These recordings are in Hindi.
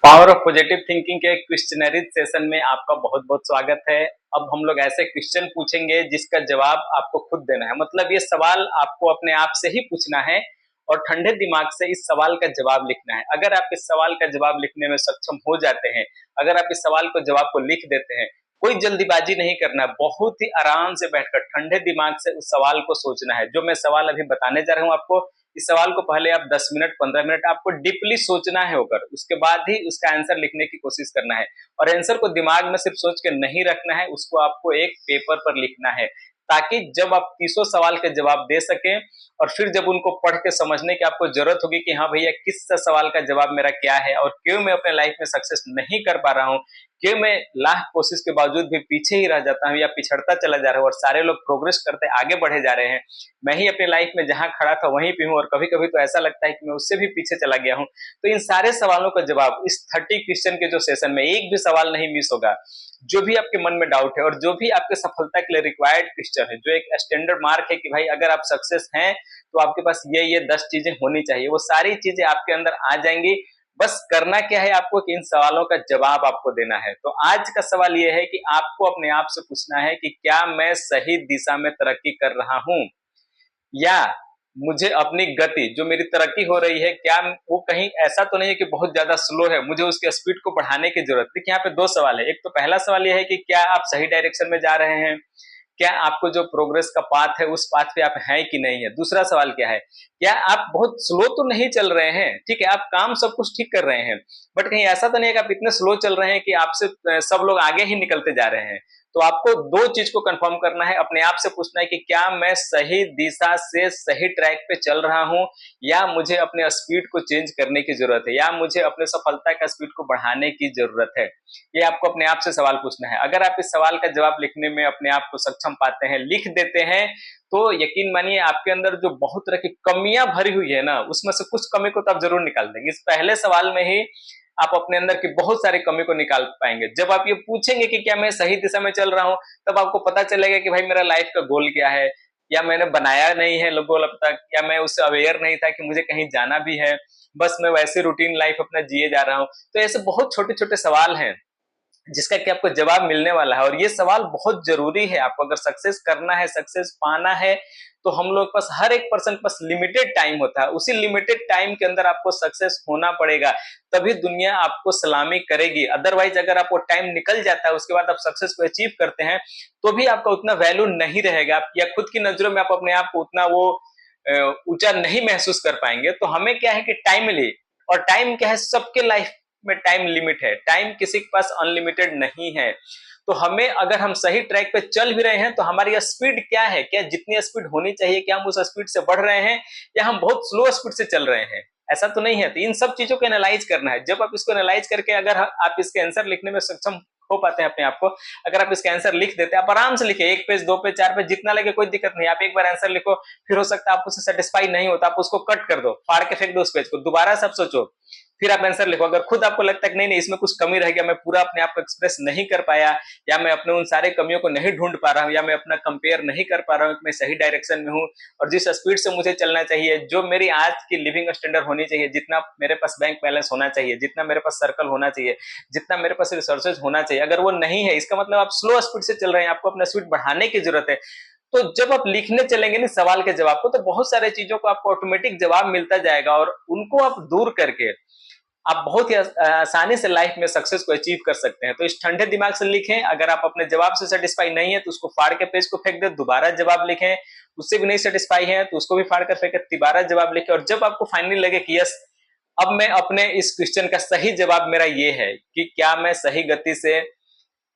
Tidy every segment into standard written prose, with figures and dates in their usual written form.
पावर ऑफ पॉजिटिव थिंकिंग के क्वेश्चनरी सेशन में आपका बहुत बहुत स्वागत है। अब हम लोग ऐसे क्वेश्चन पूछेंगे जिसका जवाब आपको खुद देना है। मतलब ये सवाल आपको अपने आप से ही पूछना है और ठंडे दिमाग से इस सवाल का जवाब लिखना है। अगर आप इस सवाल का जवाब लिखने में सक्षम हो जाते हैं, अगर आप इस सवाल को जवाब को लिख देते हैं, कोई जल्दीबाजी नहीं करना, बहुत ही आराम से बैठकर ठंडे दिमाग से उस सवाल को सोचना है। जो मैं सवाल अभी बताने जा रहा हूँ आपको, इस सवाल को पहले आप 10 मिनट 15 मिनट आपको डीपली सोचना है होकर, उसके बाद ही उसका आंसर लिखने की कोशिश करना है। और आंसर को दिमाग में सिर्फ सोच के नहीं रखना है, उसको आपको एक पेपर पर लिखना है, ताकि जब आप 30 सवाल के जवाब दे सकें और फिर जब उनको पढ़ के समझने की आपको जरूरत होगी कि हाँ भैया किस सवाल का जवाब मेरा क्या है और क्यों मैं अपने लाइफ में सक्सेस नहीं कर पा रहा हूँ, क्यों मैं लाख कोशिश के बावजूद भी पीछे ही रह जाता हूँ या पिछड़ता चला जा रहा हूँ और सारे लोग प्रोग्रेस करते आगे बढ़े जा रहे हैं, मैं ही अपनी लाइफ में जहां खड़ा था वहीं पे हूँ और कभी कभी तो ऐसा लगता है कि मैं उससे भी पीछे चला गया हूँ। तो इन सारे सवालों का जवाब इस 30 क्वेश्चन के जो सेशन में एक भी सवाल नहीं मिस होगा। जो भी आपके मन में डाउट है और जो भी आपके सफलता के लिए रिक्वायर्ड क्वेश्चन है, जो एक स्टैंडर्ड मार्क है कि भाई अगर आप सक्सेस हैं तो आपके पास ये 10 चीजें होनी चाहिए, वो सारी चीजें आपके अंदर आ जाएंगी। बस करना क्या है आपको कि इन सवालों का जवाब आपको देना है। तो आज का सवाल यह है कि आपको अपने आप से पूछना है कि क्या मैं सही दिशा में तरक्की कर रहा हूं, या मुझे अपनी गति जो मेरी तरक्की हो रही है क्या वो कहीं ऐसा तो नहीं है कि बहुत ज्यादा स्लो है, मुझे उसके स्पीड को बढ़ाने की जरूरत है। देखिए यहाँ पे दो सवाल है। एक तो पहला सवाल ये है कि क्या आप सही डायरेक्शन में जा रहे हैं, क्या आपको जो प्रोग्रेस का पाथ है उस पाथ पे आप हैं कि नहीं है। दूसरा सवाल क्या है, क्या आप बहुत स्लो तो नहीं चल रहे हैं, ठीक है आप काम सब कुछ ठीक कर रहे हैं, बट कहीं ऐसा तो नहीं है कि आप इतने स्लो चल रहे हैं कि आपसे सब लोग आगे ही निकलते जा रहे हैं। तो आपको दो चीज को कंफर्म करना है, अपने आप से पूछना है कि क्या मैं सही दिशा से सही ट्रैक पे चल रहा हूं, या मुझे अपने स्पीड को चेंज करने की जरूरत है, या मुझे अपने सफलता का स्पीड को बढ़ाने की जरूरत है। ये आपको अपने आप से सवाल पूछना है। अगर आप इस सवाल का जवाब लिखने में अपने आप को सक्षम पाते हैं, लिख देते हैं, तो यकीन मानिए आपके अंदर जो बहुत तरह की कमियां भरी हुई है ना, उसमें से कुछ कमी को तो आप जरूर निकाल देंगे। इस पहले सवाल में ही आप अपने अंदर की बहुत सारी कमी को निकाल पाएंगे। जब आप ये पूछेंगे कि क्या मैं सही दिशा में चल रहा हूं, तब आपको पता चलेगा कि भाई मेरा लाइफ का गोल क्या है, या मैंने बनाया नहीं है गोल अब तक, या मैं उससे अवेयर नहीं था कि मुझे कहीं जाना भी है, बस मैं वैसे रूटीन लाइफ अपना जिए जा रहा हूं। तो ऐसे बहुत छोटे छोटे सवाल हैं जिसका कि आपको जवाब मिलने वाला है, और ये सवाल बहुत जरूरी है। आपको अगर सक्सेस करना है, सक्सेस पाना है, तो हम लोग पास हर एक पर्सन के पास लिमिटेड टाइम होता है। उसी लिमिटेड टाइम के अंदर आपको सक्सेस होना पड़ेगा, तभी दुनिया आपको सलामी करेगी। अदरवाइज अगर आपको टाइम निकल जाता है उसके बाद आप सक्सेस को अचीव करते हैं तो भी आपका उतना वैल्यू नहीं रहेगा, आप या खुद की नजरों में आप अपने आप को उतना वो ऊंचा नहीं महसूस कर पाएंगे। तो हमें क्या है कि टाइमली, और टाइम क्या है, सबके लाइफ में टाइम लिमिट है, टाइम किसी के पास अनलिमिटेड नहीं है। तो हमें अगर हम सही ट्रैक पे चल भी रहे हैं तो हमारी स्पीड क्या है, क्या जितनी स्पीड होनी चाहिए क्या हम उस स्पीड से बढ़ रहे हैं, या हम बहुत स्लो स्पीड से चल रहे हैं, ऐसा तो नहीं है। तो इन सब चीजों को एनालाइज करना है। जब आप इसको एनालाइज करके अगर आप इसके आंसर लिखने में सक्षम हो पाते हैं अपने आप को, अगर आप इसका आंसर लिख देते हैं, आप आराम से लिखे, एक पेज 2 पेज 4 पेज जितना लगे कोई दिक्कत नहीं। आप एक बार आंसर लिखो, फिर हो सकता है आप उससे सेटिस्फाई नहीं होता, आप उसको कट कर दो, फाड़ के फेंक दो उस पेज को, दोबारा सब सोचो, फिर आप आंसर लिखो। अगर खुद आपको लगता है कि नहीं नहीं इसमें कुछ कमी रह गया, मैं पूरा अपने आप को एक्सप्रेस नहीं कर पाया, या मैं अपने उन सारे कमियों को नहीं ढूंढ पा रहा हूँ, या मैं अपना कंपेयर नहीं कर पा रहा हूँ कि मैं सही डायरेक्शन में हूँ और जिस स्पीड से मुझे चलना चाहिए, जो मेरी आज की लिविंग स्टैंडर्ड होनी चाहिए, जितना मेरे पास बैंक बैलेंस होना चाहिए, जितना मेरे पास सर्कल होना चाहिए, जितना मेरे पास रिसोर्सेज होना चाहिए, अगर वो नहीं है, इसका मतलब आप स्लो स्पीड से चल रहे हैं, आपको अपना स्पीड बढ़ाने की जरूरत है। तो जब आप लिखने चलेंगे ना सवाल के जवाब को, तो बहुत सारे चीजों को आपको ऑटोमेटिक जवाब मिलता जाएगा, और उनको आप दूर करके आप बहुत ही आसानी से लाइफ में सक्सेस को अचीव कर सकते हैं। तो इस ठंडे दिमाग से लिखें। अगर आप अपने जवाब से सेटिस्फाई नहीं है तो उसको फाड़ के पेज को फेंक दें, दोबारा जवाब लिखें। उससे भी नहीं सेटिस्फाई है तो उसको भी फाड़ कर फेंके, दोबारा जवाब लिखें। और जब आपको फाइनली लगे कि यस अब मैं अपने इस क्वेश्चन का सही जवाब मेरा ये है कि क्या मैं सही गति से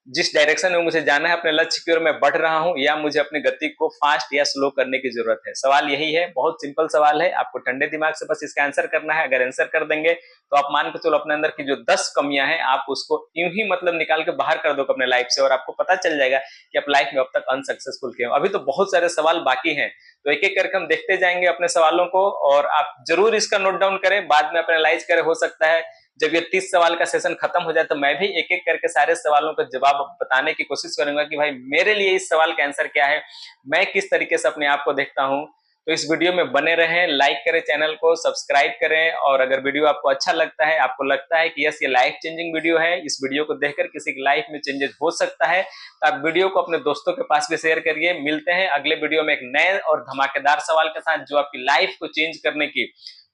जिस डायरेक्शन में मुझे जाना है अपने लक्ष्य की ओर मैं बढ़ रहा हूं, या मुझे अपनी गति को फास्ट या स्लो करने की जरूरत है। सवाल यही है, बहुत सिंपल सवाल है। आपको ठंडे दिमाग से बस इसका आंसर करना है। अगर आंसर कर देंगे तो आप मान के चलो अपने अंदर की जो 10 कमियां हैं आप उसको यूं ही मतलब निकाल के बाहर कर दो अपने लाइफ से, और आपको पता चल जाएगा कि आप लाइफ में अब तक अनसक्सेसफुल क्यों। अभी तो बहुत सारे सवाल बाकी हैं, तो एक एक करके हम देखते जाएंगे अपने सवालों को, और आप जरूर इसका नोट डाउन करें, बाद में अपने एनालाइज करें। हो सकता है जब ये 30 सवाल का सेशन खत्म हो जाए तो मैं भी एक एक करके सारे सवालों का जवाब बताने की कोशिश करूंगा कि भाई मेरे लिए इस सवाल का आंसर क्या है, मैं किस तरीके से अपने आप को देखता हूं। तो इस वीडियो में बने रहें, लाइक करें, चैनल को सब्सक्राइब करें, और अगर वीडियो आपको अच्छा लगता है, आपको लगता है कि यस ये लाइफ चेंजिंग वीडियो है, इस वीडियो को देखकर किसी की लाइफ में चेंजेस हो सकता है, तो आप वीडियो को अपने दोस्तों के पास भी शेयर करिए। मिलते हैं अगले वीडियो में एक नए और धमाकेदार सवाल के साथ, जो आपकी लाइफ को चेंज करने की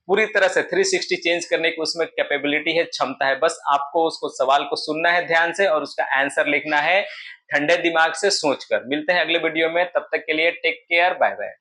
पूरी तरह से 360 चेंज करने की उसमें कैपेबिलिटी है, क्षमता है। बस आपको उसको सवाल को सुनना है ध्यान से और उसका आंसर लिखना है ठंडे दिमाग से सोचकर। मिलते हैं अगले वीडियो में, तब तक के लिए टेक केयर, बाय बाय।